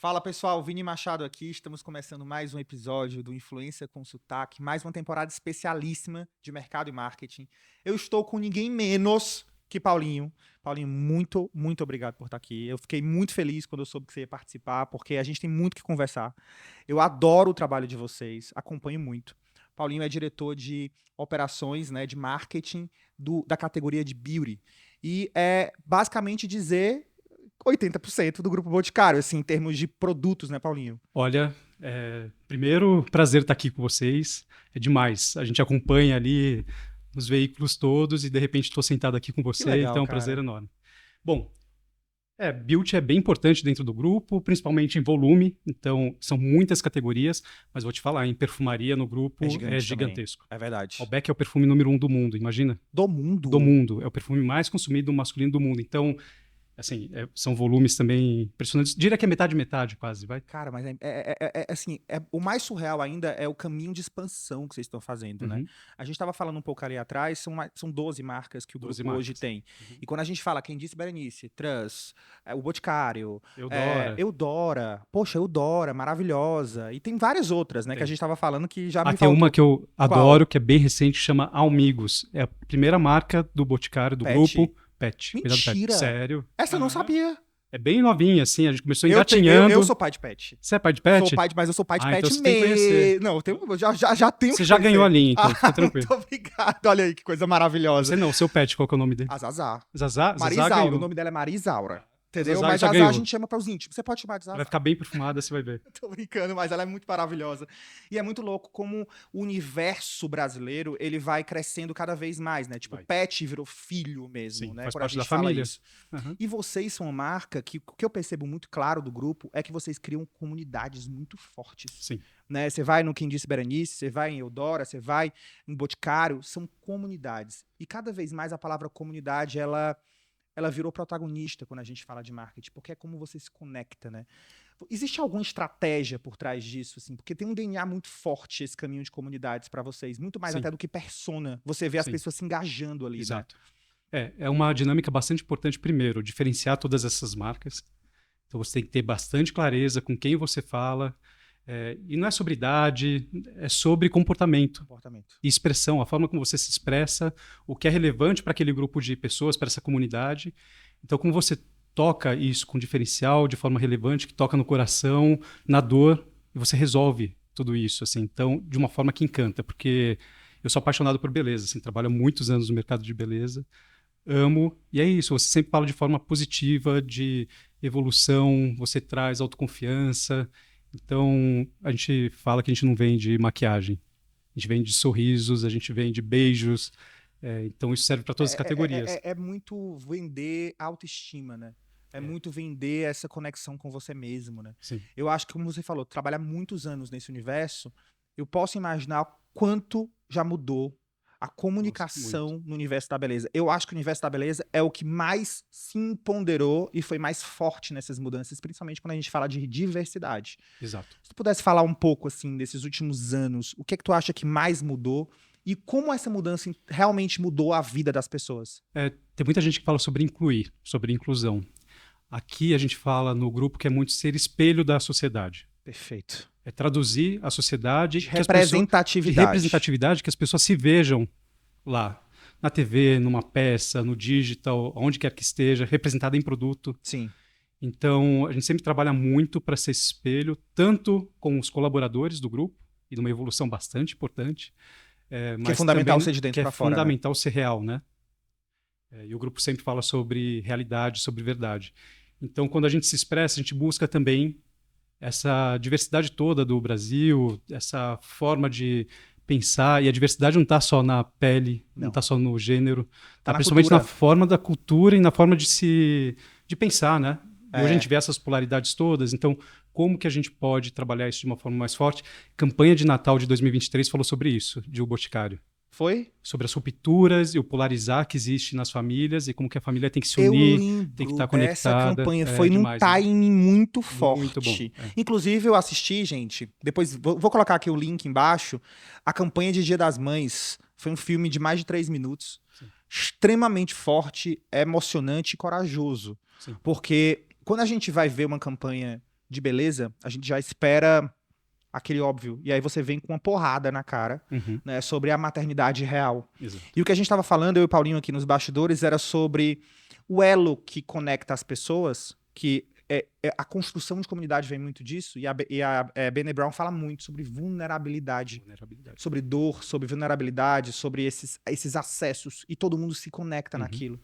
Fala pessoal, Vini Machado aqui, estamos começando mais um episódio do Influência com Sotaque, mais uma temporada especialíssima de mercado e marketing. Eu estou com ninguém menos que Paulinho. Paulinho, muito obrigado por estar aqui. Eu fiquei muito feliz quando eu soube que você ia participar, porque a gente tem muito que conversar. Eu adoro o trabalho de vocês, acompanho muito. Paulinho é diretor de operações, né, de marketing da categoria de beauty. E é basicamente dizer 80% do Grupo Boticário, assim, em termos de produtos, né, Paulinho? Olha, primeiro, prazer estar aqui com vocês. É demais. A gente acompanha ali os veículos todos e de repente estou sentado aqui com Que você, legal, então é um prazer cara. enorme. Bom, Beauty é bem importante dentro do grupo, principalmente em volume, então são muitas categorias, mas vou te falar, em perfumaria no É grupo é gigante também. gigantesco. É verdade. Malbec é o perfume número 1 do mundo, imagina? Do Do mundo? mundo. É o perfume mais consumido masculino do mundo. Então, assim, são volumes também impressionantes. Diria que é metade, quase, vai. Cara, mas assim, o mais surreal ainda é o caminho de expansão que vocês estão fazendo, né? Uhum. A gente estava falando um pouco ali atrás, são 12 marcas que o 12 grupo hoje marcas. tem. Uhum. E quando a gente fala, quem disse Berenice, Trans, o Boticário, Eudora. Eudora, poxa, Eudora, maravilhosa. E tem várias outras, né, que a Tem. gente estava falando que já me Tem uma faltou. que eu Qual? adoro, que é bem recente, chama Almigos. É a primeira marca do Boticário, do Pet. grupo Pet. Cuidado, Pet. Mentira! Sério. Essa eu não Aham. sabia. É bem novinha, assim. A gente começou Eu engatinhando. sou pai de pet. Você é pai de pet? Mas eu sou pai de pet Então você tem que conhecer. Não, já tenho Você que já ganhou conhecer. a linha, então. Fica tranquilo. Muito obrigado. Olha aí que coisa maravilhosa. Você não, seu pet, qual que é o nome dele? A Zazá. Zazá? Zazá Marisaura. O ganhou. nome dela é Marisaura. Entendeu? Zazá Mas já Zazá a ganhou. gente chama para os íntimos. Você pode chamar de Zazá. Vai ficar bem perfumada, você vai ver. Tô brincando, mas ela é muito maravilhosa. E é muito louco como o universo brasileiro, ele vai crescendo cada vez mais, né? Tipo, Vai. pet virou filho mesmo, Sim, né? faz Quando a parte gente da fala família. isso. Uhum. E vocês são uma marca que o que eu percebo muito claro do grupo é que vocês criam comunidades muito fortes. Sim. Né? Você vai no Quem Disse Berenice, você vai em Eudora, você vai em Boticário, são comunidades. E cada vez mais a palavra comunidade, ela virou protagonista quando a gente fala de marketing, porque é como você se conecta, né? Existe alguma estratégia por trás disso, assim? Porque tem um DNA muito forte esse caminho de comunidades para vocês, muito mais Sim. até do que persona. Você vê as Sim. pessoas se engajando ali, Exato. né? É uma dinâmica bastante importante, primeiro, diferenciar todas essas marcas. Então você tem que ter bastante clareza com quem você fala. E não é sobre idade, é sobre comportamento e expressão, a forma como você se expressa, o que é relevante para aquele grupo de pessoas, para essa comunidade. Então, como você toca isso com diferencial, de forma relevante, que toca no coração, na dor, e você resolve tudo isso, assim, então, de uma forma que encanta, porque eu sou apaixonado por beleza, assim, trabalho há muitos anos no mercado de beleza, amo, e é isso, você sempre fala de forma positiva, de evolução, você traz autoconfiança. Então, a gente fala que a gente não vende maquiagem, a gente vende sorrisos, a gente vende beijos, então isso serve para todas as categorias. É muito vender autoestima, né? É muito vender essa conexão com você mesmo, né? Sim. Eu acho que, como você falou, trabalhar muitos anos nesse universo, eu posso imaginar quanto já mudou a comunicação no universo da beleza. Eu acho que o universo da beleza é o que mais se empoderou e foi mais forte nessas mudanças, principalmente quando a gente fala de diversidade. Exato. Se tu pudesse falar um pouco, assim, desses últimos anos, o que é que tu acha que mais mudou e como essa mudança realmente mudou a vida das pessoas? Tem muita gente que fala sobre incluir, sobre inclusão. Aqui a gente fala no grupo que é muito ser espelho da sociedade. Perfeito. É traduzir a sociedade... De representatividade. Que as pessoas se vejam lá. Na TV, numa peça, no digital, onde quer que esteja, representada em produto. Sim. Então, a gente sempre trabalha muito para ser espelho, tanto com os colaboradores do grupo, e numa evolução bastante importante. Que mas é fundamental também, ser de dentro para fora. Que é fundamental ser real, né? E o grupo sempre fala sobre realidade, sobre verdade. Então, quando a gente se expressa, a gente busca também essa diversidade toda do Brasil, essa forma de pensar, e a diversidade não está só na pele, não está só no gênero, está principalmente na forma da cultura e na forma de pensar, né? E hoje a gente vê essas polaridades todas, então como que a gente pode trabalhar isso de uma forma mais forte? Campanha de Natal de 2023 falou sobre isso, de O Boticário. Foi? Sobre as rupturas e o polarizar que existe nas famílias e como que a família tem que se unir, tem que estar conectada. Essa campanha foi num timing muito forte. Muito bom. Inclusive, eu assisti, gente, depois vou colocar aqui o link embaixo, a campanha de Dia das Mães. Foi um filme de mais de 3 minutos. Sim. Extremamente forte, emocionante e corajoso. Sim. Porque quando a gente vai ver uma campanha de beleza, a gente já espera aquele óbvio. E aí você vem com uma porrada na cara, né, sobre a maternidade real. Exato. E o que a gente estava falando, eu e o Paulinho aqui nos bastidores, era sobre o elo que conecta as pessoas, que a construção de comunidade vem muito disso, e a Brené Brown fala muito sobre vulnerabilidade, sobre dor, sobre vulnerabilidade, sobre esses acessos, e todo mundo se conecta naquilo.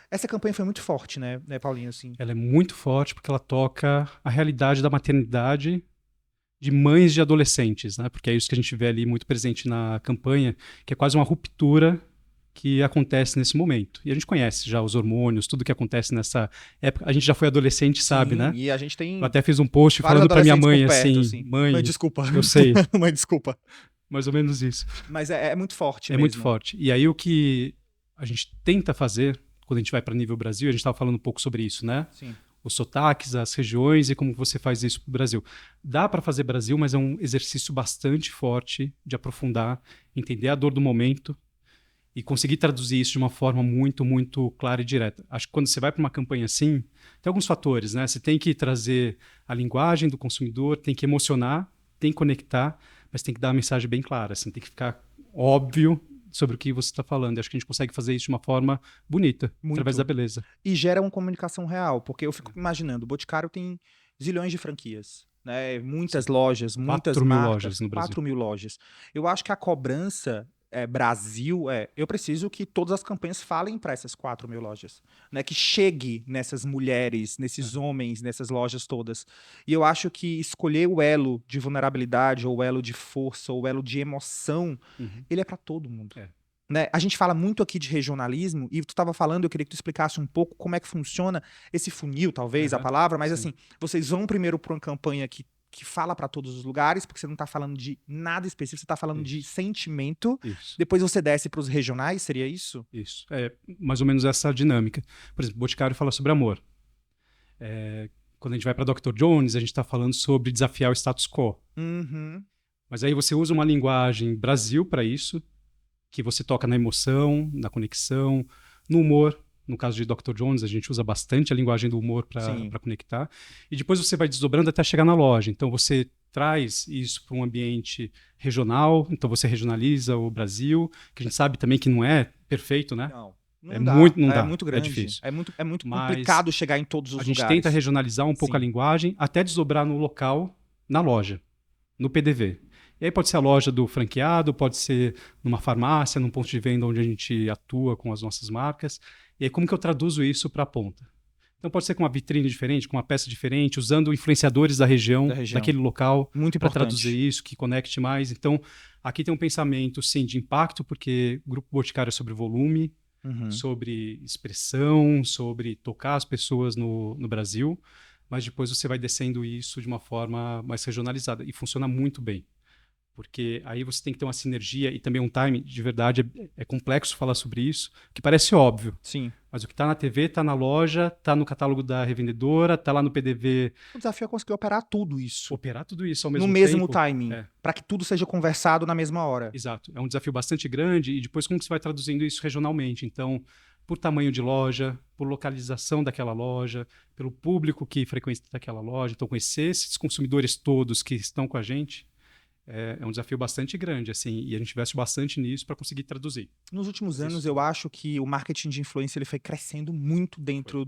Essa campanha foi muito forte, né, Paulinho? Assim. Ela é muito forte porque ela toca a realidade da maternidade de mães de adolescentes, né? Porque é isso que a gente vê ali muito presente na campanha, que é quase uma ruptura que acontece nesse momento. E a gente conhece já os hormônios, tudo que acontece nessa época. A gente já foi adolescente, sabe, né? E a gente tem... Eu até fiz um post falando pra minha mãe, perto, assim, mãe, desculpa. Eu sei. Mãe, desculpa. Mais ou menos isso. Mas é muito forte mesmo. É muito forte. E aí o que a gente tenta fazer, quando a gente vai para nível Brasil, a gente estava falando um pouco sobre isso, né? Sim. Os sotaques, as regiões e como você faz isso para o Brasil. Dá para fazer Brasil, mas é um exercício bastante forte de aprofundar, entender a dor do momento e conseguir traduzir isso de uma forma muito, muito clara e direta. Acho que quando você vai para uma campanha assim, tem alguns fatores, né? Você tem que trazer a linguagem do consumidor, tem que emocionar, tem que conectar, mas tem que dar uma mensagem bem clara, assim, tem que ficar óbvio sobre o que você está falando. Acho que a gente consegue fazer isso de uma forma bonita, através da beleza. E gera uma comunicação real, porque eu fico imaginando, o Boticário tem zilhões de franquias, né? Muitas lojas, muitas 4 mil marcas. lojas no Brasil. 4 mil lojas. Eu acho que a cobrança Brasil eu preciso que todas as campanhas falem para essas 4 mil lojas, né? Que chegue nessas mulheres, nesses homens, nessas lojas todas. E eu acho que escolher o elo de vulnerabilidade, ou o elo de força, ou o elo de emoção, ele é para todo mundo. Né? A gente fala muito aqui de regionalismo, e tu estava falando, eu queria que tu explicasse um pouco como é que funciona esse funil, talvez, a palavra, mas assim, vocês vão primeiro para uma campanha que fala para todos os lugares, porque você não está falando de nada específico, você está falando de sentimento. Depois você desce para os regionais, seria isso? Isso. É mais ou menos essa dinâmica. Por exemplo, o Boticário fala sobre amor. Quando a gente vai para Dr. Jones, a gente está falando sobre desafiar o status quo. Mas aí você usa uma linguagem Brasil para isso, que você toca na emoção, na conexão, no humor. No caso de Dr. Jones, a gente usa bastante a linguagem do humor para conectar. E depois você vai desdobrando até chegar na loja. Então você traz isso para um ambiente regional, então você regionaliza o Brasil, que a gente sabe também que não é perfeito, né? Não dá. É muito grande. É difícil. É muito complicado chegar em todos os lugares. A gente tenta regionalizar um pouco a linguagem, até desdobrar no local, na loja, no PDV. E aí pode ser a loja do franqueado, pode ser numa farmácia, num ponto de venda onde a gente atua com as nossas marcas. E aí como que eu traduzo isso para a ponta? Então pode ser com uma vitrine diferente, com uma peça diferente, usando influenciadores da região. Daquele local, para traduzir isso, que conecte mais. Então aqui tem um pensamento, sim, de impacto, porque o Grupo Boticário é sobre volume, sobre expressão, sobre tocar as pessoas no Brasil, mas depois você vai descendo isso de uma forma mais regionalizada. E funciona muito bem. Porque aí você tem que ter uma sinergia e também um time, de verdade, é complexo falar sobre isso, que parece óbvio. Sim. Mas o que está na TV, está na loja, está no catálogo da revendedora, está lá no PDV. O desafio é conseguir operar tudo isso. Operar tudo isso ao mesmo tempo. No mesmo timing, para que tudo seja conversado na mesma hora. Exato. É um desafio bastante grande e depois como que você vai traduzindo isso regionalmente? Então, por tamanho de loja, por localização daquela loja, pelo público que frequenta daquela loja. Então, conhecer esses consumidores todos que estão com a gente, é um desafio bastante grande, assim, e a gente investe bastante nisso para conseguir traduzir. Nos últimos anos, eu acho que o marketing de influência ele foi crescendo muito dentro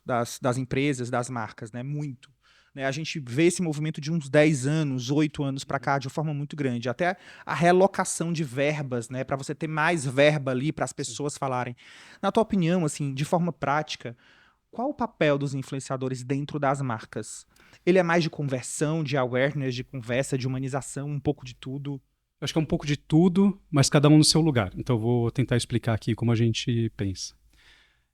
das empresas, das marcas, né? Muito. Né? A gente vê esse movimento de uns 10 anos, 8 anos para cá, de uma forma muito grande. Até a relocação de verbas, né? Para você ter mais verba ali para as pessoas falarem. Na tua opinião, assim, de forma prática, qual o papel dos influenciadores dentro das marcas? Ele é mais de conversão, de awareness, de conversa, de humanização, um pouco de tudo? Eu acho que é um pouco de tudo, mas cada um no seu lugar. Então eu vou tentar explicar aqui como a gente pensa.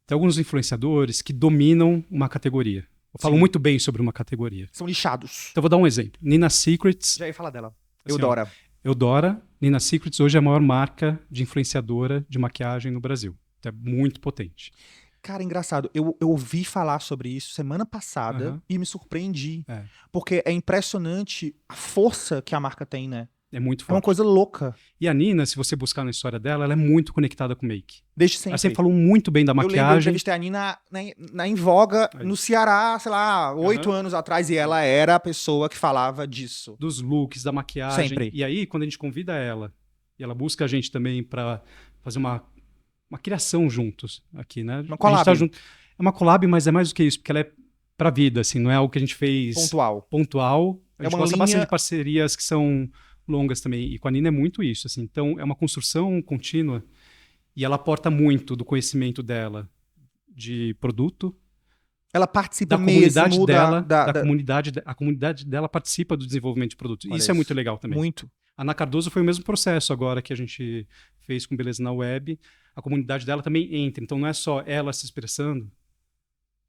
Tem alguns influenciadores que dominam uma categoria. Eu falo muito bem sobre uma categoria. São lixados. Então eu vou dar um exemplo. Nina Secrets. Já ia falar dela. Assim, Eudora. Eudora, Nina Secrets hoje é a maior marca de influenciadora de maquiagem no Brasil. Então é muito potente. Cara, engraçado, eu ouvi falar sobre isso semana passada e me surpreendi. Porque é impressionante a força que a marca tem, né? É muito É uma forte. coisa louca. E a Nina, se você buscar na história dela, ela é muito conectada com make. Desde sempre. Ela sempre falou muito bem da Eu lembro, eu maquiagem. entrevistei a Nina em voga, Aí. no Ceará, sei lá, 8 Aham. anos atrás, e ela era a pessoa que falava disso. Dos looks, da maquiagem. Sempre. E aí, quando a gente convida ela, e ela busca a gente também para fazer uma criação juntos aqui, né? Uma A collab. gente tá junto. É uma collab, mas é mais do que isso, porque ela é pra vida, assim, não é algo que a gente fez Pontual. A É gente uma gosta linha- bastante de parcerias que são longas também, e com a Nina é muito isso, assim. Então, é uma construção contínua, e ela aporta muito do conhecimento dela de produto, Ela participa da comunidade mesmo dela, da a comunidade dela participa do desenvolvimento de produtos. Olha Isso é muito legal também. Muito. A Ana Cardoso foi o mesmo processo agora que a gente fez com Beleza na Web. A comunidade dela também entra. Então, não é só ela se expressando,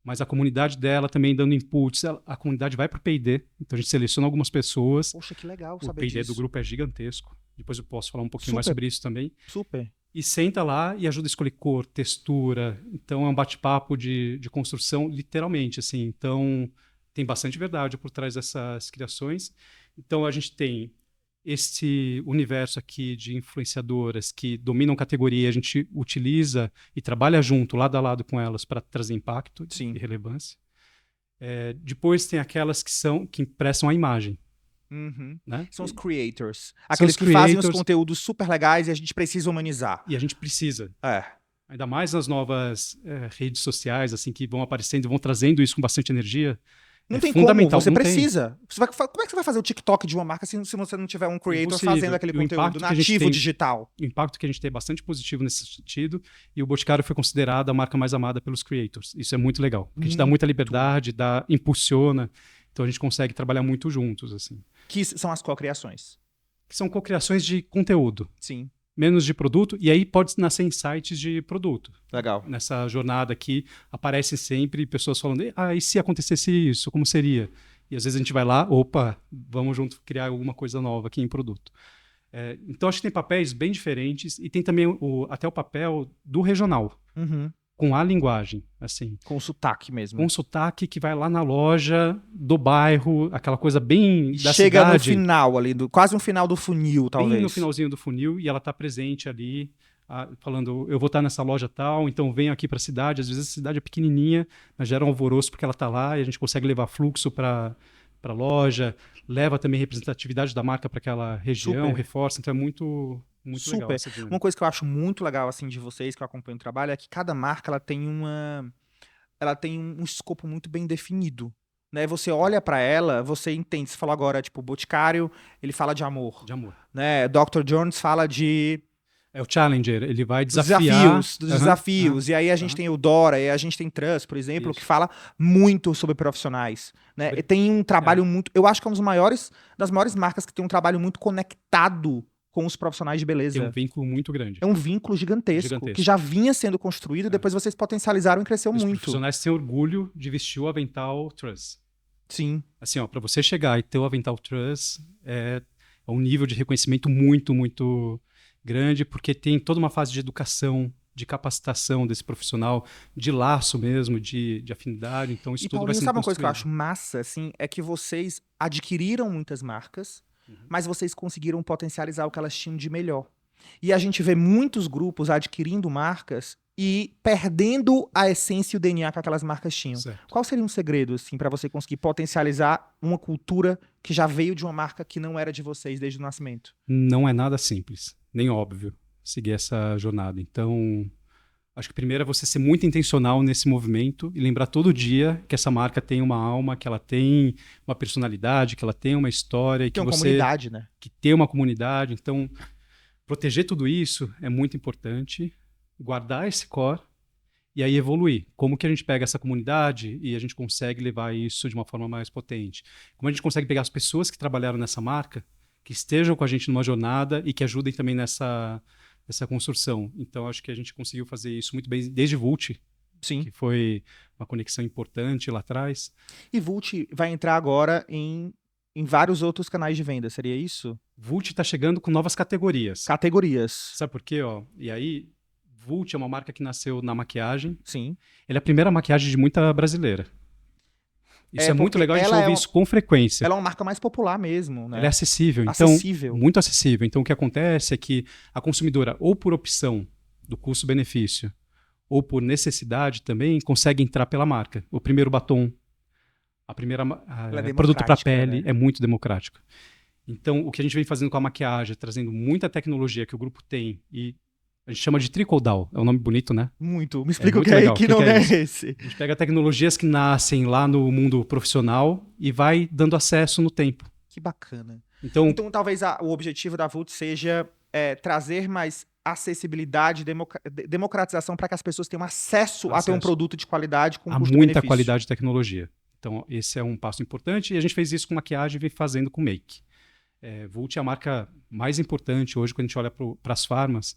mas a comunidade dela também dando inputs. A comunidade vai para o P&D. Então, a gente seleciona algumas pessoas. Poxa, que legal O saber P&D disso. do grupo é gigantesco. Depois eu posso falar um pouquinho mais Super. sobre isso também. Super. E senta lá e ajuda a escolher cor, textura. Então, é um bate-papo de construção, literalmente, assim. Então, tem bastante verdade por trás dessas criações. Então, a gente tem esse universo aqui de influenciadoras que dominam categoria, a gente utiliza e trabalha junto, lado a lado com elas, para trazer impacto Sim. e relevância. Depois tem aquelas que impressam a imagem. Uhum. Né? São os creators. Aqueles os que fazem os creators. conteúdos super legais e a gente precisa humanizar. E a gente precisa. É. Ainda mais nas novas redes sociais, assim, que vão aparecendo e vão trazendo isso com bastante energia. Não É tem fundamental, como, você não tem. precisa. Como é que você vai fazer o TikTok de uma marca se você não tiver um creator Impossível. fazendo aquele E o conteúdo impacto que a gente nativo tem- digital? O impacto que a gente tem é bastante positivo nesse sentido, e o Boticário foi considerado a marca mais amada pelos creators. Isso é muito legal, porque a gente dá muita liberdade, impulsiona, então a gente consegue trabalhar muito juntos, assim. Que são as cocriações. Que são cocriações de conteúdo, Sim, menos de produto, e aí pode nascer insights de produto. legal. Nessa jornada aqui, aparecem sempre pessoas falando, e se acontecesse isso, como seria? E às vezes a gente vai lá, opa, vamos junto criar alguma coisa nova aqui em produto. Então acho que tem papéis bem diferentes, e tem também até o papel do regional, Uhum. com a linguagem, assim. Com sotaque mesmo. Com um sotaque que vai lá na loja do bairro, aquela coisa bem da Chega no cidade. final ali, quase no final do funil, talvez. Bem no finalzinho do funil, e ela está presente ali, falando, eu vou estar nessa loja tal, então venho aqui para a cidade. Às vezes a cidade é pequenininha, mas gera um alvoroço porque ela está lá, e a gente consegue levar fluxo para a loja, leva também representatividade da marca para aquela região, Super. reforça, então é muito legal Super. essa dinâmica. Uma coisa que eu acho muito legal assim de vocês, que eu acompanho o trabalho, é que cada marca ela tem um escopo muito bem definido. Né? Você olha pra ela, você entende. Você falou agora, tipo, o Boticário, ele fala de amor. De amor. Né? Dr. Jones fala de É o Challenger, ele vai dos desafiar... dos desafios. E aí a gente tem o Dora, e a gente tem Trust, por exemplo, que fala muito sobre profissionais. Né? E tem um trabalho muito... Eu acho que é uma das maiores marcas que tem um trabalho muito conectado com os profissionais de beleza. Tem um vínculo muito grande. É um vínculo gigantesco, que já vinha sendo construído e depois vocês potencializaram e cresceu Os muito. profissionais têm orgulho de vestir o avental Trust. Sim. Assim, ó, para você chegar e ter o avental Trust é um nível de reconhecimento muito, muito grande, porque tem toda uma fase de educação, de capacitação desse profissional, de laço mesmo, de afinidade. Então isso E tudo Paulinho, vai sendo sabe uma coisa que eu construído. acho massa, assim, é que vocês adquiriram muitas marcas, mas vocês conseguiram potencializar o que elas tinham de melhor. E a gente vê muitos grupos adquirindo marcas e perdendo a essência e o DNA que aquelas marcas tinham. Certo. Qual seria um segredo, assim, para você conseguir potencializar uma cultura que já veio de uma marca que não era de vocês desde o nascimento? Não é nada simples, nem óbvio, seguir essa jornada. Então, acho que primeiro é você ser muito intencional nesse movimento e lembrar todo dia que essa marca tem uma alma, que ela tem uma personalidade, que ela tem uma história. E Tem que uma comunidade, né? Que tem uma comunidade. Então, proteger tudo isso é muito importante, guardar esse core e aí evoluir. Como que a gente pega essa comunidade e a gente consegue levar isso de uma forma mais potente? Como a gente consegue pegar as pessoas que trabalharam nessa marca, que estejam com a gente numa jornada e que ajudem também nessa construção. Então, acho que a gente conseguiu fazer isso muito bem desde Vult, Sim. que foi uma conexão importante lá atrás. E Vult vai entrar agora em vários outros canais de venda, seria isso? Vult está chegando com novas categorias. Categorias. Sabe por quê? E aí, Vult é uma marca que nasceu na maquiagem. Sim. Ela é a primeira maquiagem de muita brasileira. Isso é muito legal, a gente ouve isso com frequência. Ela é uma marca mais popular mesmo, né? Ela é acessível, então, muito acessível. Então, o que acontece é que a consumidora, ou por opção do custo-benefício, ou por necessidade também, consegue entrar pela marca. O primeiro batom, a primeira produto para pele, né? É muito democrático. Então, o que a gente vem fazendo com a maquiagem, trazendo muita tecnologia que o grupo tem, e a gente chama de trickle-down. É um nome bonito, né? Muito. Me explica o que é, que nome é esse. A gente pega tecnologias que nascem lá no mundo profissional e vai dando acesso no tempo. Que bacana. Então talvez o objetivo da Vult seja trazer mais acessibilidade, democratização para que as pessoas tenham acesso a ter um produto de qualidade com custo-benefício. Muita qualidade de tecnologia. Então, esse é um passo importante. E a gente fez isso com maquiagem e vem fazendo com make. Vult é a marca mais importante hoje, quando a gente olha para as farmas.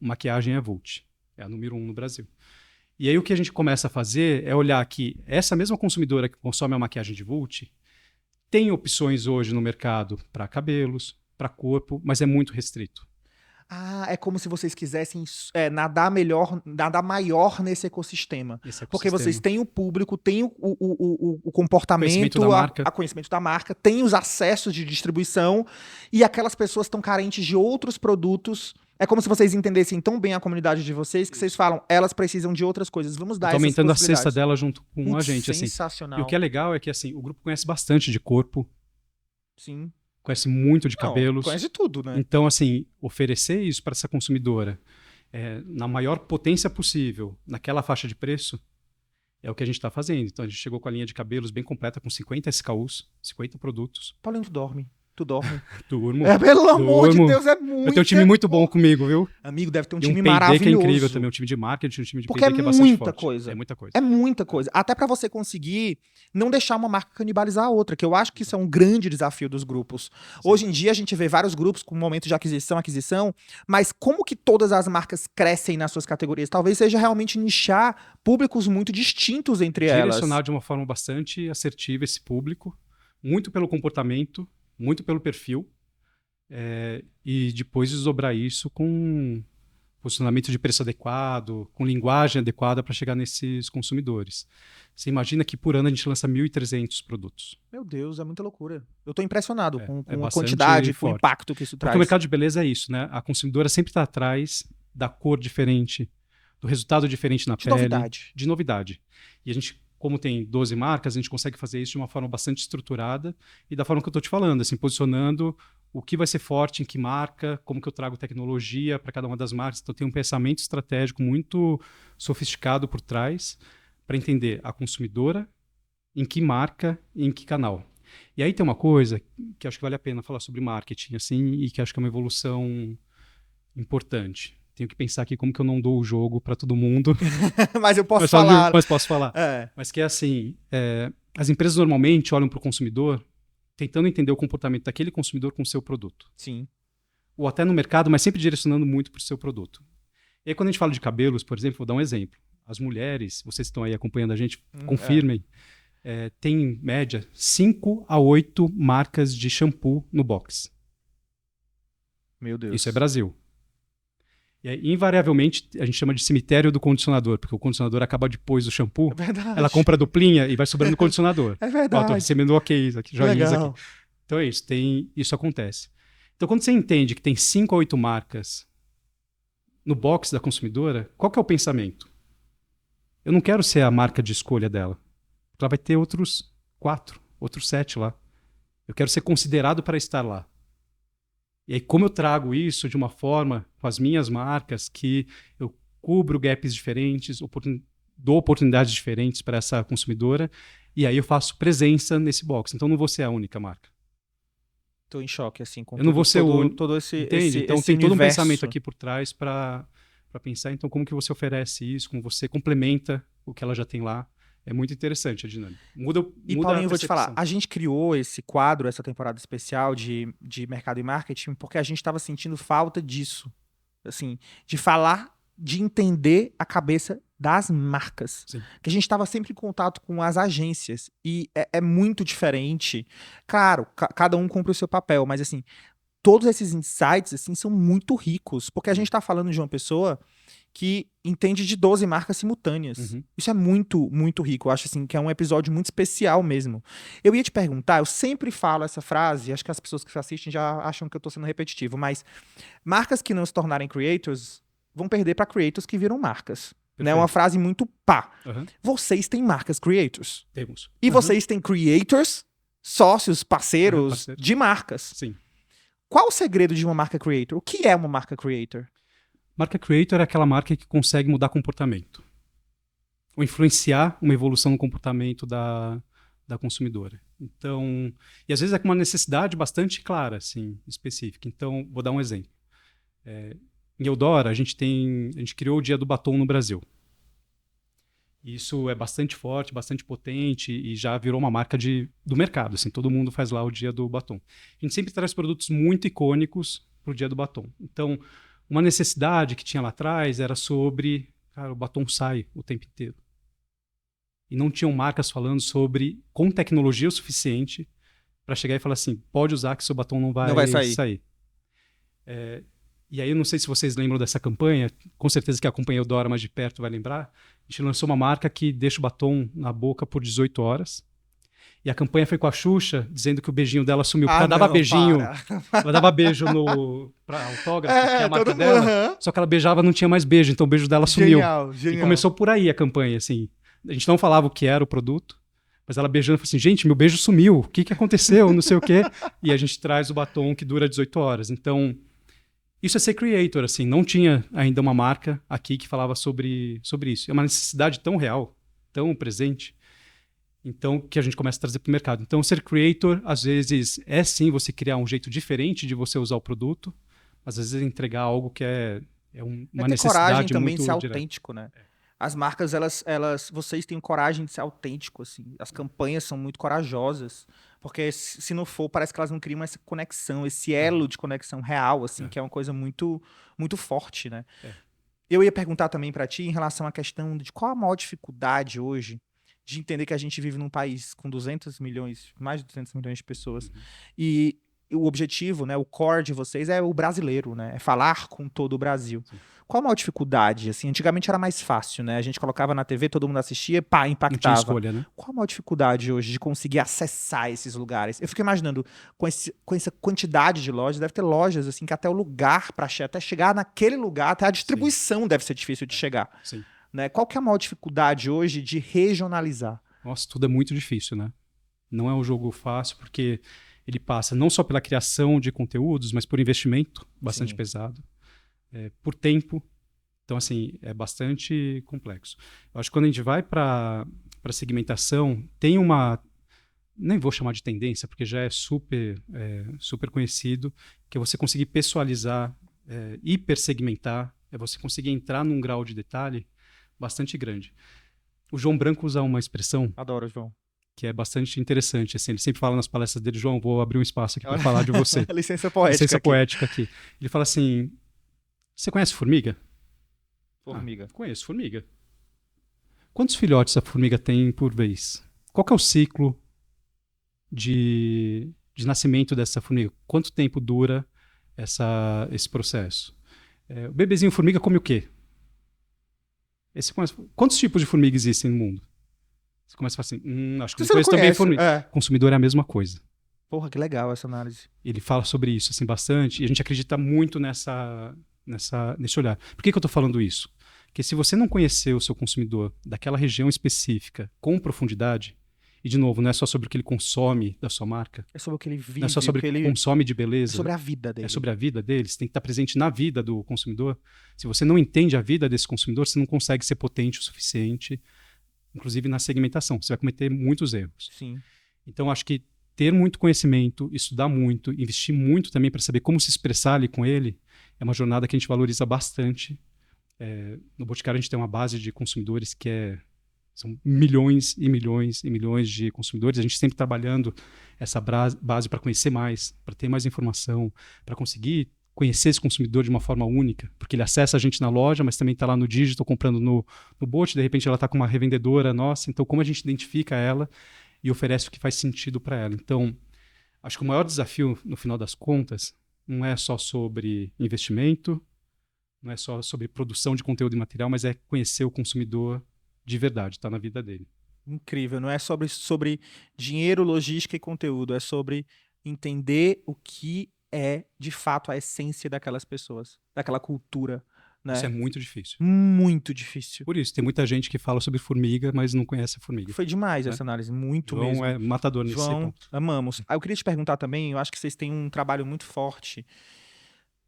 Maquiagem é Vult. É a número 1 no Brasil. E aí o que a gente começa a fazer é olhar que essa mesma consumidora que consome a maquiagem de Vult tem opções hoje no mercado para cabelos, para corpo, mas é muito restrito. É como se vocês quisessem nadar maior nesse ecossistema. Porque vocês têm o público, têm o comportamento, conhecimento da marca, têm os acessos de distribuição e aquelas pessoas estão carentes de outros produtos. É como se vocês entendessem tão bem a comunidade de vocês que vocês falam, elas precisam de outras coisas. Vamos dar essas possibilidades. Aumentando a cesta dela junto com a gente. Sensacional. E o que é legal é que o grupo conhece bastante de corpo. Sim. Conhece muito de cabelos. Conhece tudo, né? Então, oferecer isso para essa consumidora na maior potência possível, naquela faixa de preço, é o que a gente está fazendo. Então, a gente chegou com a linha de cabelos bem completa, com 50 SKUs, 50 produtos. Paulinho, tu dorme? Tu dorme? Durmo. Pelo amor de Deus, é muito. Eu tenho um time muito bom comigo, viu? Amigo, deve ter um time P&D maravilhoso. Que é incrível também, um time de marketing, um time de P&D que é bastante forte. É muita coisa. É muita coisa. Até pra você conseguir não deixar uma marca canibalizar a outra, que eu acho que isso é um grande desafio dos grupos. Sim. Hoje em dia a gente vê vários grupos com momento de aquisição, mas como que todas as marcas crescem nas suas categorias? Talvez seja realmente nichar públicos muito distintos entre elas. Direcionar de uma forma bastante assertiva esse público, muito pelo comportamento, muito pelo perfil. E depois desdobrar isso com posicionamento de preço adequado, com linguagem adequada para chegar nesses consumidores. Você imagina que por ano a gente lança 1.300 produtos. Meu Deus, é muita loucura. Eu estou impressionado com a quantidade, com o impacto que isso traz. Porque o mercado de beleza é isso, né? A consumidora sempre está atrás da cor diferente, do resultado diferente na pele. De novidade. E a gente, como tem 12 marcas, a gente consegue fazer isso de uma forma bastante estruturada e da forma que eu estou te falando, posicionando o que vai ser forte em que marca, como que eu trago tecnologia para cada uma das marcas. Então, tem um pensamento estratégico muito sofisticado por trás para entender a consumidora, em que marca e em que canal. E aí tem uma coisa que acho que vale a pena falar sobre marketing, e que acho que é uma evolução importante. Tenho que pensar aqui como que eu não dou o jogo para todo mundo. Mas eu posso falar. Mas posso falar. Mas que é as empresas normalmente olham para o consumidor tentando entender o comportamento daquele consumidor com o seu produto. Sim. Ou até no mercado, mas sempre direcionando muito para o seu produto. E aí, quando a gente fala de cabelos, por exemplo, vou dar um exemplo. As mulheres, vocês que estão aí acompanhando a gente, confirmem, tem, em média, 5 a 8 marcas de shampoo no box. Meu Deus. Isso é Brasil. E aí, invariavelmente, a gente chama de cemitério do condicionador, porque o condicionador acaba depois do shampoo. É verdade. Ela compra a duplinha e vai sobrando condicionador. É verdade. Ó, tô recebendo joinhas aqui. Então é isso, isso acontece. Então, quando você entende que tem 5 a 8 marcas no box da consumidora, qual que é o pensamento? Eu não quero ser a marca de escolha dela. Porque ela vai ter outros 4, outros 7 lá. Eu quero ser considerado para estar lá. E aí, como eu trago isso de uma forma, com as minhas marcas, que eu cubro gaps diferentes, dou oportunidades diferentes para essa consumidora, e aí eu faço presença nesse box. Então, não vou ser a única marca. Estou em choque, assim, com eu não vou ser todo esse Entende? Então, esse tem universo. Todo um pensamento aqui por trás para pensar, então, como que você oferece isso, como você complementa o que ela já tem lá. É muito interessante a dinâmica. Muda Paulinho, eu vou te falar, a gente criou esse quadro, essa temporada especial de mercado e marketing, porque a gente estava sentindo falta disso. Assim, de falar, de entender a cabeça das marcas. Sim. Que a gente estava sempre em contato com as agências. E é muito diferente. Claro, cada um cumpre o seu papel, mas assim, todos esses insights assim, são muito ricos. Porque a gente está falando de uma pessoa que entende de 12 marcas simultâneas. Uhum. Isso é muito, muito rico. Eu acho assim, que é um episódio muito especial mesmo. Eu ia te perguntar, eu sempre falo essa frase, acho que as pessoas que assistem já acham que eu tô sendo repetitivo, mas marcas que não se tornarem creators vão perder para creators que viram marcas. É uma frase muito pá. Uhum. Vocês têm marcas creators. Temos. E vocês têm creators, sócios, parceiros parceiro. de marcas. Sim. Qual o segredo de uma marca creator? O que é uma marca creator? Marca creator é aquela marca que consegue mudar comportamento. Ou influenciar uma evolução no comportamento da consumidora. Então, e às vezes é com uma necessidade bastante clara, assim, específica. Então, vou dar um exemplo. Em Eudora, a gente criou o Dia do Batom no Brasil. Isso é bastante forte, bastante potente e já virou uma marca do mercado. Assim, todo mundo faz lá o Dia do Batom. A gente sempre traz produtos muito icônicos para o Dia do Batom. Então, uma necessidade que tinha lá atrás era sobre, cara, o batom sai o tempo inteiro. E não tinham marcas falando sobre, com tecnologia o suficiente para chegar e falar assim, pode usar que seu batom não vai sair. E aí eu não sei se vocês lembram dessa campanha, com certeza que acompanhou o Dora mais de perto vai lembrar. A gente lançou uma marca que deixa o batom na boca por 18 horas. E a campanha foi com a Xuxa, dizendo que o beijinho dela sumiu. Porque ela dava beijinho, ela dava beijo pra autógrafo, que é a marca dela. Só que ela beijava, não tinha mais beijo, então o beijo dela sumiu. Genial. E começou por aí a campanha, assim. A gente não falava o que era o produto, mas ela beijando, falou assim, gente, meu beijo sumiu, o que aconteceu, não sei o quê. E a gente traz o batom que dura 18 horas. Então, isso é ser creator, assim. Não tinha ainda uma marca aqui que falava sobre isso. É uma necessidade tão real, tão presente, então, que a gente começa a trazer para o mercado. Então, ser creator, às vezes, é sim você criar um jeito diferente de você usar o produto, mas às vezes entregar algo que é uma necessidade coragem também muito de ser direta. autêntico, né? As marcas, vocês têm coragem de ser autêntico, assim. As campanhas são muito corajosas, porque se não for, parece que elas não criam essa conexão, esse elo de conexão real, assim, que é uma coisa muito, muito forte, né? Eu ia perguntar também para ti em relação à questão de qual a maior dificuldade hoje de entender que a gente vive num país com 200 milhões, mais de 200 milhões de pessoas, e o objetivo, né, o core de vocês é o brasileiro, né? É falar com todo o Brasil. Sim. Qual a maior dificuldade? Assim, antigamente era mais fácil, né? A gente colocava na TV, todo mundo assistia, pá, impactava. Não tinha escolha, né? Qual a maior dificuldade hoje de conseguir acessar esses lugares? Eu fico imaginando, com essa quantidade de lojas, deve ter lojas assim que até o lugar para até chegar naquele lugar, até a distribuição Sim. deve ser difícil de chegar. Sim. Né? Qual que é a maior dificuldade hoje de regionalizar? Nossa, tudo é muito difícil, né? Não é um jogo fácil, porque ele passa não só pela criação de conteúdos, mas por investimento bastante Sim. pesado, por tempo. Então, assim, é bastante complexo. Eu acho que quando a gente vai para segmentação, tem uma... Nem vou chamar de tendência, porque já é super conhecido, que é você conseguir pessoalizar, hipersegmentar, é você conseguir entrar num grau de detalhe bastante grande. O João Branco usa uma expressão... Adoro, João. Que é bastante interessante. Assim, ele sempre fala nas palestras dele, João, vou abrir um espaço aqui para falar de você. Licença poética. Licença poética aqui. Ele fala assim, você conhece formiga? Formiga. Conheço formiga. Quantos filhotes a formiga tem por vez? Qual que é o ciclo de nascimento dessa formiga? Quanto tempo dura esse processo? O bebezinho formiga come o quê? Quantos tipos de formiga existem no mundo? Você começa a falar assim, acho que não conheço também formiga. Consumidor é a mesma coisa. Porra, que legal essa análise. Ele fala sobre isso assim, bastante, e a gente acredita muito nesse olhar. Por que eu estou falando isso? Porque se você não conhecer o seu consumidor daquela região específica com profundidade, e de novo, não é só sobre o que ele consome da sua marca, é sobre o que ele vive, não é só sobre o que ele consome de beleza, é sobre a vida dele. É sobre a vida dele, você tem que estar presente na vida do consumidor. Se você não entende a vida desse consumidor, você não consegue ser potente o suficiente, inclusive na segmentação. Você vai cometer muitos erros. Sim. Então, acho que ter muito conhecimento, estudar muito, investir muito também para saber como se expressar ali com ele, é uma jornada que a gente valoriza bastante. No Boticário, a gente tem uma base de consumidores que são milhões e milhões e milhões de consumidores. A gente sempre trabalhando essa base para conhecer mais, para ter mais informação, para conseguir conhecer esse consumidor de uma forma única, porque ele acessa a gente na loja, mas também está lá no digital comprando no Bot, de repente ela está com uma revendedora nossa, então como a gente identifica ela e oferece o que faz sentido para ela. Então, acho que o maior desafio, no final das contas, não é só sobre investimento, Não é só sobre produção de conteúdo e material, mas é conhecer o consumidor de verdade, está na vida dele. Incrível, não é sobre dinheiro, logística e conteúdo, é sobre entender o que é, de fato, a essência daquelas pessoas, daquela cultura, né? Isso é muito difícil. Muito difícil. Por isso, tem muita gente que fala sobre formiga, mas não conhece a formiga. Foi demais essa análise, muito João mesmo. é matador nesse ponto. Amamos. Eu queria te perguntar também, eu acho que vocês têm um trabalho muito forte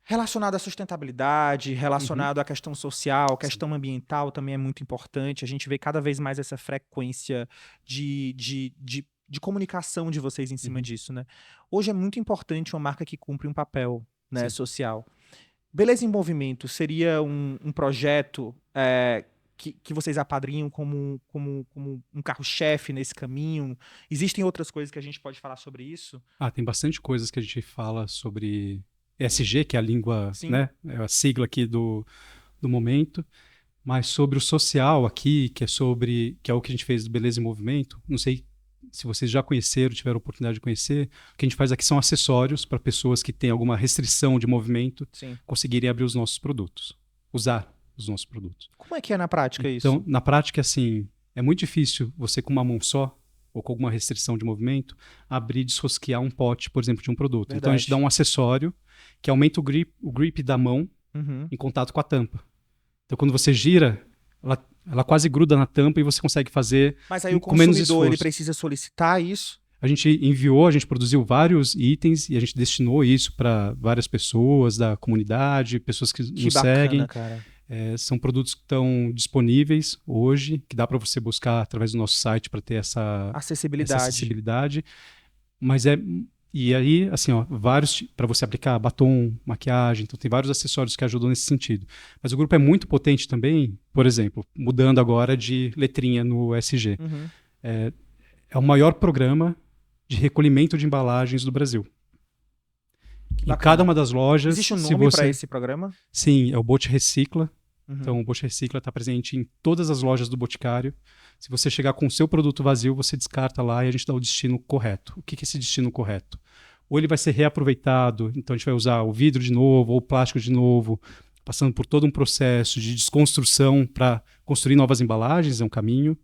relacionado à sustentabilidade, relacionado à questão social, questão ambiental também é muito importante. A gente vê cada vez mais essa frequência de comunicação de vocês em cima disso, né? Hoje é muito importante uma marca que cumpre um papel, né, social. Beleza em Movimento seria um projeto que vocês apadrinham como um carro-chefe nesse caminho? Existem outras coisas que a gente pode falar sobre isso? Tem bastante coisas que a gente fala sobre ESG, que é a língua, né? É a sigla aqui do momento, mas sobre o social aqui, que é o que a gente fez do Beleza em Movimento. Não sei se vocês já conheceram, tiveram a oportunidade de conhecer. O que a gente faz aqui são acessórios para pessoas que têm alguma restrição de movimento conseguirem abrir os nossos produtos, usar os nossos produtos. Como é que é na prática isso? Então, na prática, assim, é muito difícil você com uma mão só ou com alguma restrição de movimento abrir e desrosquear um pote, por exemplo, de um produto. Verdade. Então, a gente dá um acessório que aumenta o grip da mão em contato com a tampa. Então, quando você gira, ela quase gruda na tampa e você consegue fazer Mas aí o consumidor, ele precisa solicitar isso? A gente produziu vários itens e a gente destinou isso para várias pessoas da comunidade, pessoas que nos seguem. Cara. São produtos que estão disponíveis hoje, que dá para você buscar através do nosso site para ter essa acessibilidade. Mas e aí, assim, vários para você aplicar batom, maquiagem, então tem vários acessórios que ajudam nesse sentido. Mas o grupo é muito potente também, por exemplo, mudando agora de letrinha no ESG. É o maior programa de recolhimento de embalagens do Brasil. Em cada uma das lojas... Existe um nome para esse programa? Sim, é o Bote Recicla. Então, o Bote Recicla está presente em todas as lojas do Boticário. Se você chegar com o seu produto vazio, você descarta lá e a gente dá o destino correto. O que é esse destino correto? Ou ele vai ser reaproveitado, então a gente vai usar o vidro de novo, ou o plástico de novo, passando por todo um processo de desconstrução para construir novas embalagens, é um caminho.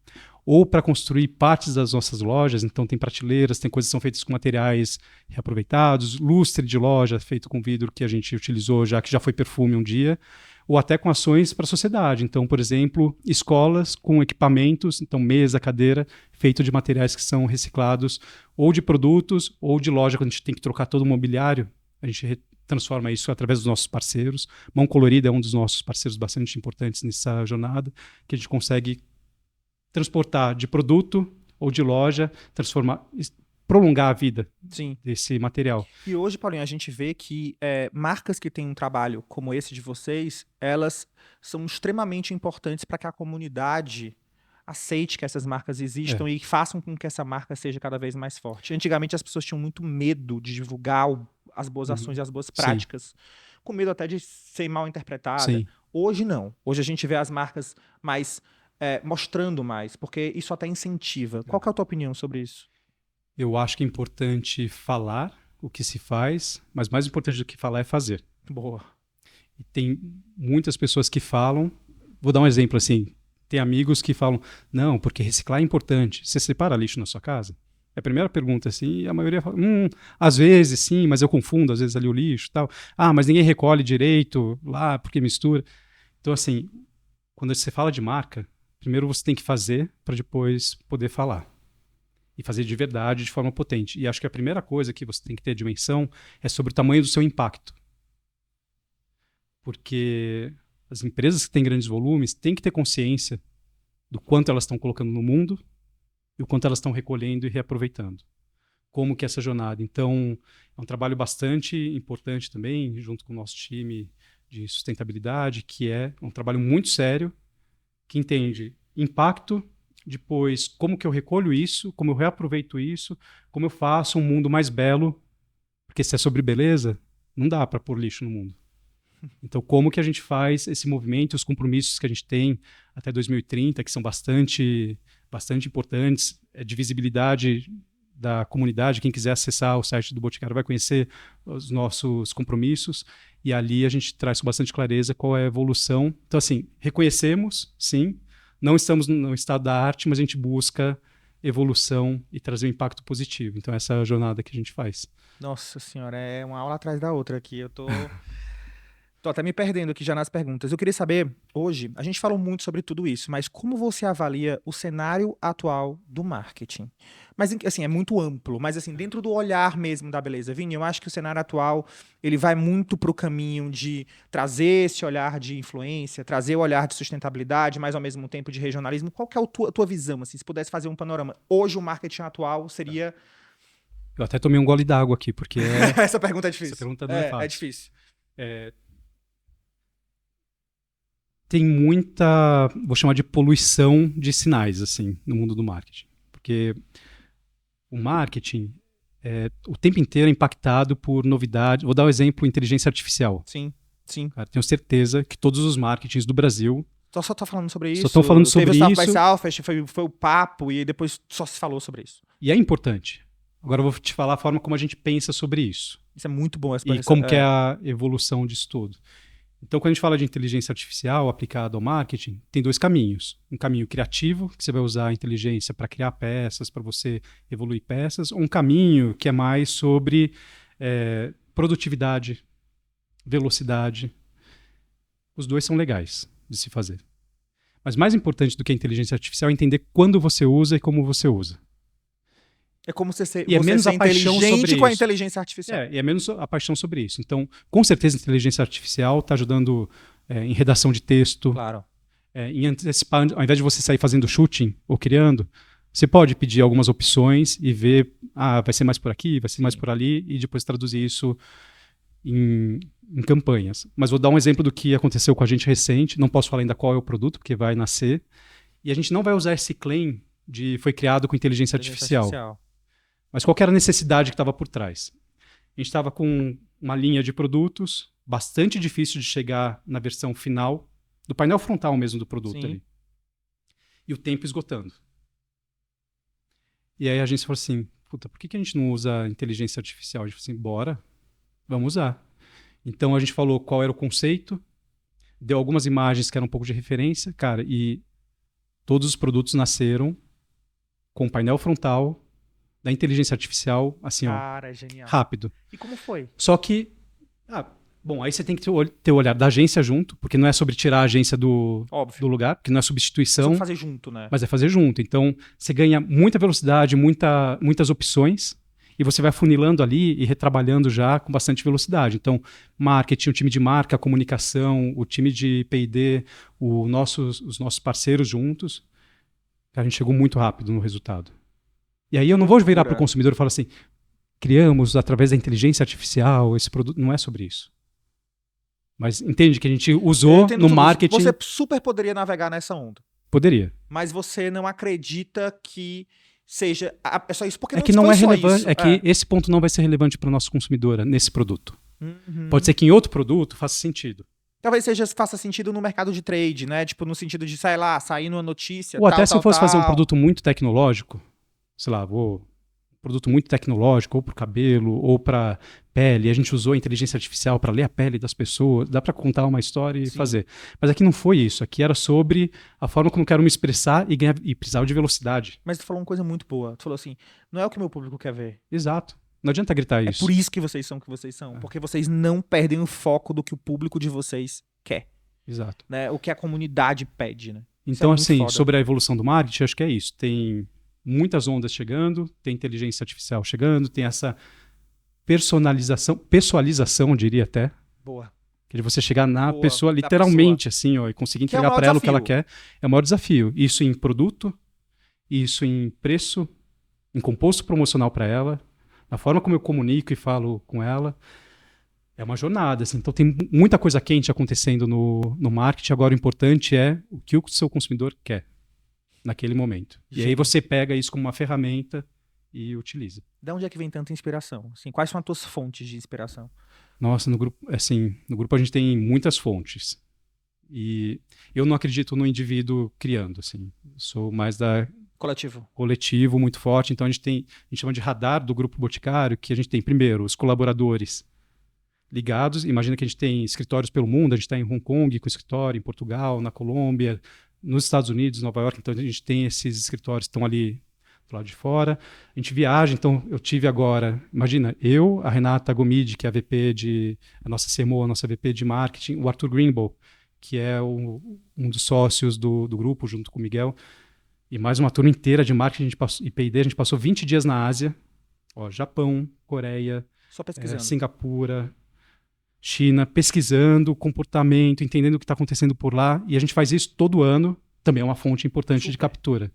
Ou para construir partes das nossas lojas, então tem prateleiras, tem coisas que são feitas com materiais reaproveitados, lustre de loja feito com vidro que a gente utilizou já, que já foi perfume um dia, ou até com ações para a sociedade. Então, por exemplo, escolas com equipamentos, então mesa, cadeira, feito de materiais que são reciclados, ou de produtos, ou de loja, quando a gente tem que trocar todo o mobiliário, a gente transforma isso através dos nossos parceiros. Mão Colorida é um dos nossos parceiros bastante importantes nessa jornada, que a gente consegue transportar de produto ou de loja, prolongar a vida desse material. E hoje, Paulinho, a gente vê que marcas que têm um trabalho como esse de vocês, elas são extremamente importantes para que a comunidade aceite que essas marcas existam e façam com que essa marca seja cada vez mais forte. Antigamente as pessoas tinham muito medo de divulgar as boas ações e as boas práticas, com medo até de ser mal interpretada. Hoje não. Hoje a gente vê as marcas mais mostrando mais, porque isso até incentiva. Qual que é a tua opinião sobre isso? Eu acho que é importante falar o que se faz, mas mais importante do que falar é fazer. Boa. E tem muitas pessoas que falam, vou dar um exemplo assim, tem amigos que falam, não, porque reciclar é importante. Você separa lixo na sua casa? É a primeira pergunta, assim, e a maioria fala, às vezes sim, mas eu confundo, às vezes ali o lixo e tal. Mas ninguém recolhe direito lá, porque mistura. Então, assim, quando você fala de marca, primeiro você tem que fazer para depois poder falar. E fazer de verdade, de forma potente. E acho que a primeira coisa que você tem que ter a dimensão é sobre o tamanho do seu impacto. Porque as empresas que têm grandes volumes têm que ter consciência do quanto elas estão colocando no mundo e o quanto elas estão recolhendo e reaproveitando. Como que é essa jornada. Então, é um trabalho bastante importante também, junto com o nosso time de sustentabilidade, que é um trabalho muito sério, que entende impacto, depois como que eu recolho isso, como eu reaproveito isso, como eu faço um mundo mais belo, porque se é sobre beleza, não dá para pôr lixo no mundo. Então, como que a gente faz esse movimento, os compromissos que a gente tem até 2030, que são bastante importantes, de visibilidade da comunidade. Quem quiser acessar o site do Boticário vai conhecer os nossos compromissos, e ali a gente traz com bastante clareza qual é a evolução. Então, assim, reconhecemos, sim, não estamos no estado da arte, mas a gente busca evolução e trazer um impacto positivo. Então, essa é a jornada que a gente faz. Nossa senhora, é uma aula atrás da outra aqui. Eu tô até me perdendo aqui já nas perguntas. Eu queria saber, hoje, a gente falou muito sobre tudo isso, mas como você avalia o cenário atual do marketing? Mas, assim, é muito amplo, mas, assim, dentro do olhar mesmo da beleza. Vini, eu acho que o cenário atual, ele vai muito para o caminho de trazer esse olhar de influência, trazer o olhar de sustentabilidade, mas, ao mesmo tempo, de regionalismo. Qual que é a tua visão, assim, se pudesse fazer um panorama? Hoje, o marketing atual seria... Eu até tomei um gole d'água aqui, porque Essa pergunta é difícil. Essa pergunta não é fácil. É difícil. Tem muita, vou chamar de poluição de sinais, assim, no mundo do marketing. Porque o marketing, o tempo inteiro é impactado por novidades. Vou dar um exemplo, inteligência artificial. Sim. Cara, tenho certeza que todos os marketings do Brasil... Só tô falando sobre isso. Só tô falando sobre isso. Teve o South by Southwest, foi o papo, e depois só se falou sobre isso. E é importante. Agora eu vou te falar a forma como a gente pensa sobre isso. Isso é muito bom. E como que é a evolução disso tudo. Então, quando a gente fala de inteligência artificial aplicada ao marketing, tem dois caminhos. Um caminho criativo, que você vai usar a inteligência para criar peças, para você evoluir peças. Ou um caminho que é mais sobre produtividade, velocidade. Os dois são legais de se fazer. Mas mais importante do que a inteligência artificial é entender quando você usa e como você usa. É como você ser menos a paixão sobre com a isso. inteligência artificial. E é menos a paixão sobre isso. Então, com certeza, a inteligência artificial está ajudando em redação de texto. Claro. Em antecipar, ao invés de você sair fazendo shooting ou criando, você pode pedir algumas opções e ver, vai ser mais por aqui, vai ser mais por ali, e depois traduzir isso em campanhas. Mas vou dar um exemplo do que aconteceu com a gente recente. Não posso falar ainda qual é o produto, porque vai nascer. E a gente não vai usar esse claim de foi criado com inteligência artificial. Mas qual que era a necessidade que estava por trás? A gente estava com uma linha de produtos bastante difícil de chegar na versão final, do painel frontal mesmo do produto ali. E o tempo esgotando. E aí a gente falou assim, puta, por que a gente não usa inteligência artificial? A gente falou assim, bora, vamos usar. Então a gente falou qual era o conceito, deu algumas imagens que eram um pouco de referência, cara, e todos os produtos nasceram com painel frontal, da inteligência artificial, assim, genial. Rápido. E como foi? Só que, aí você tem que ter o olhar da agência junto, porque não é sobre tirar a agência do lugar, porque não é substituição. É fazer junto, né? Mas é fazer junto. Então, você ganha muita velocidade, muitas opções, e você vai funilando ali e retrabalhando já com bastante velocidade. Então, marketing, o time de marca, a comunicação, o time de P&D, os nossos parceiros juntos, a gente chegou muito rápido no resultado. E aí eu não vou virar para o consumidor e falar assim, criamos através da inteligência artificial esse produto. Não é sobre isso. Mas entende que a gente usou no marketing... Você super poderia navegar nessa onda. Poderia. Mas você não acredita que seja... É só isso porque não é relevante. Que esse ponto não vai ser relevante para o nosso consumidor nesse produto. Pode ser que em outro produto faça sentido. Talvez faça sentido no mercado de trade, né? Tipo, no sentido de, sair numa notícia, ou até se eu fosse fazer um produto muito tecnológico, sei lá, produto muito tecnológico, ou para o cabelo, ou para pele, a gente usou a inteligência artificial para ler a pele das pessoas, dá para contar uma história e fazer. Mas aqui não foi isso, aqui era sobre a forma como eu quero me expressar e precisava de velocidade. Mas tu falou uma coisa muito boa, tu falou assim, não é o que o meu público quer ver. Exato. Não adianta gritar isso. É por isso que vocês são o que vocês são, porque vocês não perdem o foco do que o público de vocês quer. Exato. Né? O que a comunidade pede, né? Então, assim, sobre a evolução do marketing, acho que é isso. Tem muitas ondas chegando, tem inteligência artificial chegando, tem essa pessoalização, diria até. Boa. Que de você chegar na pessoa, literalmente, assim, e conseguir entregar para ela o que ela quer. É o maior desafio. Isso em produto, isso em preço, em composto promocional para ela, na forma como eu comunico e falo com ela. É uma jornada, assim. Então tem muita coisa quente acontecendo no marketing. Agora o importante é o que o seu consumidor quer naquele momento. Sim. E aí você pega isso como uma ferramenta e utiliza. De onde é que vem tanta inspiração? Assim, quais são as tuas fontes de inspiração? Nossa, no grupo a gente tem muitas fontes. E eu não acredito no indivíduo criando, assim. Sou mais da coletivo muito forte. Então a gente chama de radar do Grupo Boticário, que a gente tem primeiro os colaboradores ligados. Imagina que a gente tem escritórios pelo mundo, a gente está em Hong Kong com escritório, em Portugal, na Colômbia, nos Estados Unidos, Nova York. Então a gente tem esses escritórios que estão ali do lado de fora. A gente viaja, então eu tive agora, imagina, eu, a Renata Gomide, que é a nossa CMO, a nossa VP de marketing, o Arthur Greenbow, que é um dos sócios do grupo, junto com o Miguel, e mais uma turma inteira de marketing e P&D. A gente passou 20 dias na Ásia, Japão, Coreia, só pesquisando. Singapura, China, pesquisando comportamento, entendendo o que está acontecendo por lá, e a gente faz isso todo ano, também é uma fonte importante de captura.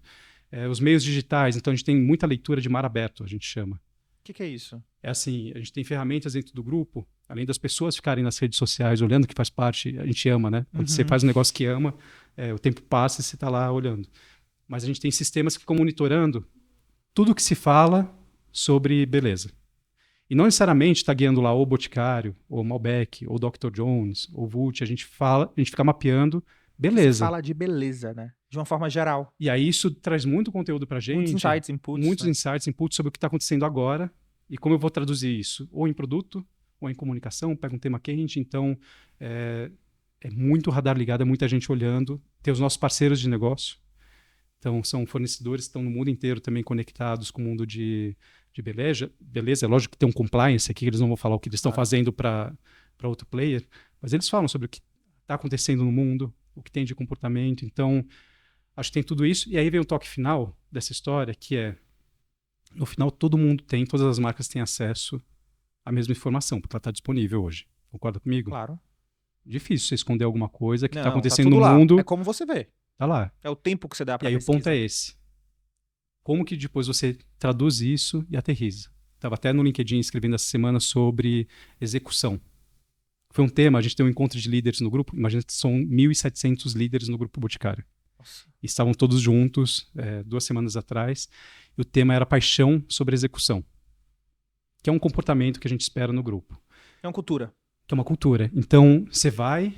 Os meios digitais, então a gente tem muita leitura de mar aberto, a gente chama. O que é isso? É assim, a gente tem ferramentas dentro do grupo, além das pessoas ficarem nas redes sociais olhando, que faz parte, a gente ama, né? Quando você faz um negócio que ama, o tempo passa e você está lá olhando. Mas a gente tem sistemas que ficam monitorando tudo que se fala sobre beleza. E não necessariamente está guiando lá o Boticário, ou Malbec, ou Dr. Jones, ou Vult. A gente fica mapeando beleza. Você fala de beleza, né? De uma forma geral. E aí isso traz muito conteúdo pra gente. Muitos insights, inputs. Muitos insights, inputs sobre o que está acontecendo agora e como eu vou traduzir isso. Ou em produto, ou em comunicação, pega um tema quente. Então, é muito radar ligado, é muita gente olhando. Tem os nossos parceiros de negócio. Então, são fornecedores que estão no mundo inteiro também conectados com o mundo de beleza. Beleza, é lógico que tem um compliance aqui, que eles não vão falar o que eles estão fazendo para outro player, mas eles falam sobre o que está acontecendo no mundo, o que tem de comportamento. Então, acho que tem tudo isso. E aí vem o toque final dessa história, que é, no final, todas as marcas têm acesso à mesma informação, porque ela está disponível hoje. Concorda comigo? Claro. Difícil você esconder alguma coisa que está Não, acontecendo tá no lá. mundo. É como você vê. Tá lá. É o tempo que você dá para pesquisa. E aí pesquisa. o ponto é esse. Como que depois você traduz isso e aterriza? Estava até no LinkedIn escrevendo essa semana sobre execução. Foi um tema, a gente tem um encontro de líderes no grupo, imagina que são 1.700 líderes no grupo Boticário. Nossa. E estavam todos juntos 2 semanas atrás, e o tema era paixão sobre execução, que é um comportamento que a gente espera no grupo. É uma cultura. Que é uma cultura. Então, você vai,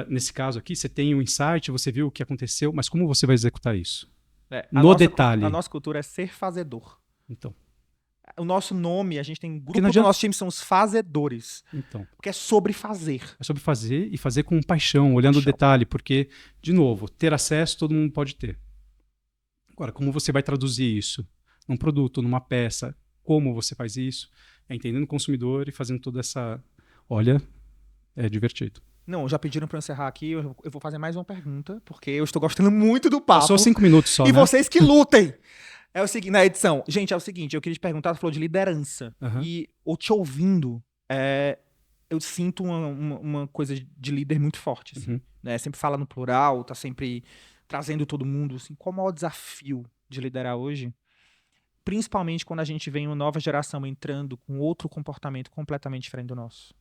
nesse caso aqui, você tem um insight, você viu o que aconteceu, mas como você vai executar isso? Detalhe. A nossa cultura é ser fazedor. Então. O nosso nome, a gente tem grupo do nosso time, são os fazedores. Então. Porque é sobre fazer. É sobre fazer e fazer com paixão, olhando o detalhe, porque, de novo, ter acesso todo mundo pode ter. Agora, como você vai traduzir isso num produto, numa peça, como você faz isso, entendendo o consumidor e fazendo toda essa... Olha, é divertido. Não, já pediram para eu encerrar aqui, eu vou fazer mais uma pergunta, porque eu estou gostando muito do papo. Só 5 minutos só, E né? vocês que lutem! É o seguinte, na edição. Gente, é o seguinte, eu queria te perguntar, você falou de liderança. E eu te ouvindo, eu sinto uma coisa de líder muito forte. Assim, né? Sempre fala no plural, tá sempre trazendo todo mundo. Assim, qual o maior desafio de liderar hoje? Principalmente quando a gente vê uma nova geração entrando com outro comportamento completamente diferente do nosso.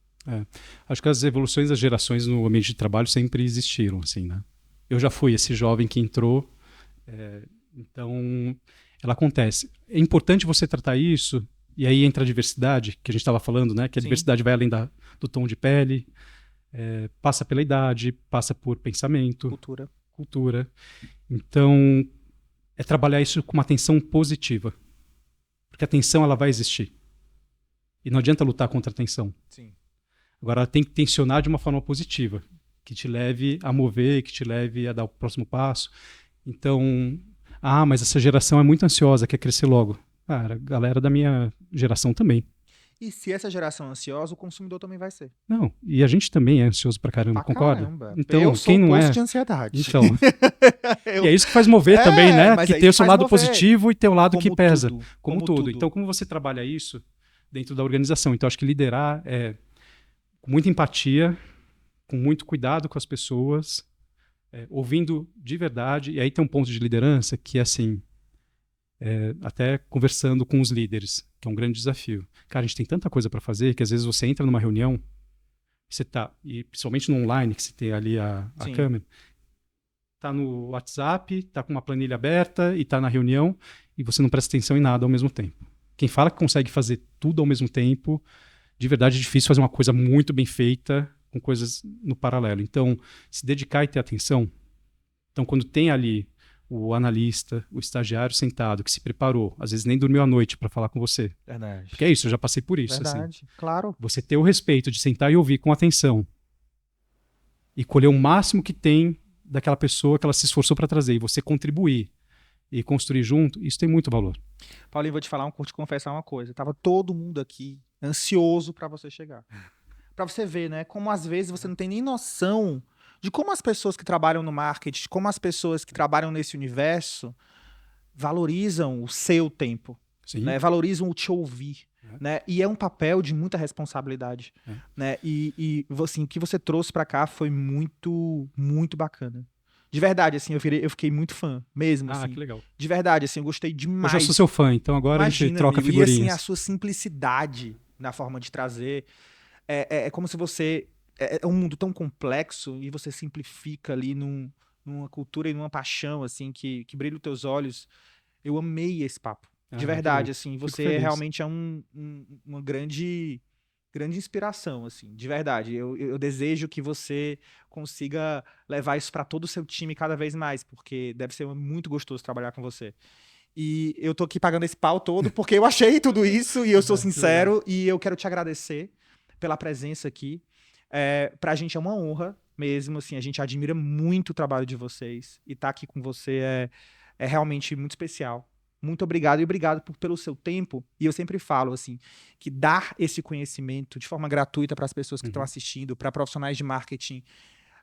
Acho que as evoluções das gerações no ambiente de trabalho sempre existiram, assim, né? Eu já fui esse jovem que entrou, então ela acontece. É importante você tratar isso, e aí entra a diversidade, que a gente estava falando, né? Que a diversidade vai além do tom de pele, passa pela idade, passa por pensamento, cultura. Então, é trabalhar isso com uma atenção positiva. Porque a tensão, ela vai existir. E não adianta lutar contra a tensão. Sim. Agora, ela tem que tensionar de uma forma positiva, que te leve a mover, que te leve a dar o próximo passo. Então, mas essa geração é muito ansiosa, quer crescer logo. Cara, a galera da minha geração também. E se essa geração é ansiosa, o consumidor também vai ser. Não, e a gente também é ansioso pra caramba, concorda? Caramba. Então, eu quem não é? De ansiedade. Então. E é isso que faz mover também, né? Que tem o seu lado positivo e tem o lado que pesa. Como tudo. Então, como você trabalha isso dentro da organização? Então, acho que liderar é com muita empatia, com muito cuidado com as pessoas, ouvindo de verdade. E aí tem um ponto de liderança que é assim, até conversando com os líderes, que é um grande desafio. Cara, a gente tem tanta coisa para fazer que às vezes você entra numa reunião, e principalmente no online, que você tem ali a câmera, tá no WhatsApp, tá com uma planilha aberta e tá na reunião, e você não presta atenção em nada ao mesmo tempo. Quem fala que consegue fazer tudo ao mesmo tempo, de verdade é difícil fazer uma coisa muito bem feita com coisas no paralelo. Então, se dedicar e ter atenção. Então, quando tem ali o analista, o estagiário sentado, que se preparou, às vezes nem dormiu à noite para falar com você. Verdade. Porque é isso, eu já passei por isso. Verdade, assim. claro. Você ter o respeito de sentar e ouvir com atenção e colher o máximo que tem daquela pessoa que ela se esforçou para trazer e você contribuir e construir junto, isso tem muito valor. Paulinho, vou te confessar uma coisa. Tava todo mundo aqui ansioso para você chegar. Para você ver, né, como às vezes você não tem nem noção de como as pessoas que trabalham no marketing, como as pessoas que trabalham nesse universo valorizam o seu tempo, né? Valorizam o te ouvir, né? E é um papel de muita responsabilidade, né? E assim, o que você trouxe para cá foi muito, muito bacana. De verdade, assim, eu fiquei muito fã, mesmo, assim. Que legal. De verdade, assim, eu gostei demais. Eu já sou seu fã, então agora a gente troca figurinhas. E, assim, a sua simplicidade na forma de trazer. É como se você... É um mundo tão complexo e você simplifica ali numa cultura e numa paixão, assim, que brilha os teus olhos. Eu amei esse papo. De verdade, assim. Você realmente é uma grande inspiração, assim. De verdade. Eu desejo que você consiga levar isso para todo o seu time cada vez mais, porque deve ser muito gostoso trabalhar com você. E eu tô aqui pagando esse pau todo porque eu achei tudo isso e eu sou sincero e eu quero te agradecer pela presença aqui. Pra gente é uma honra mesmo, assim, a gente admira muito o trabalho de vocês e estar aqui com você é realmente muito especial. Muito obrigado e obrigado pelo seu tempo. E eu sempre falo, assim, que dar esse conhecimento de forma gratuita para as pessoas que estão assistindo, para profissionais de marketing,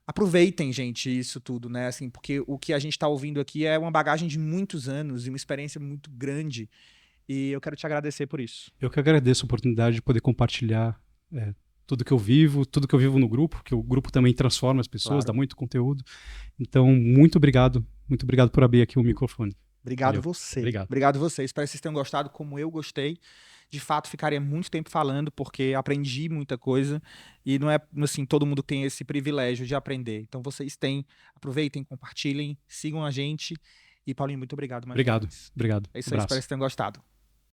aproveitem, gente, isso tudo, né? Assim, porque o que a gente está ouvindo aqui é uma bagagem de muitos anos e uma experiência muito grande. E eu quero te agradecer por isso. Eu que agradeço a oportunidade de poder compartilhar tudo que eu vivo no grupo, porque o grupo também transforma as pessoas, dá muito conteúdo. Então, muito obrigado por abrir aqui o microfone. Obrigado você. Obrigado você. Espero que vocês tenham gostado como eu gostei. De fato, ficaria muito tempo falando, porque aprendi muita coisa e não é assim, todo mundo tem esse privilégio de aprender. Então vocês têm, aproveitem, compartilhem, sigam a gente. E Paulinho, muito obrigado mais uma vez. Obrigado. É isso aí, espero que vocês tenham gostado.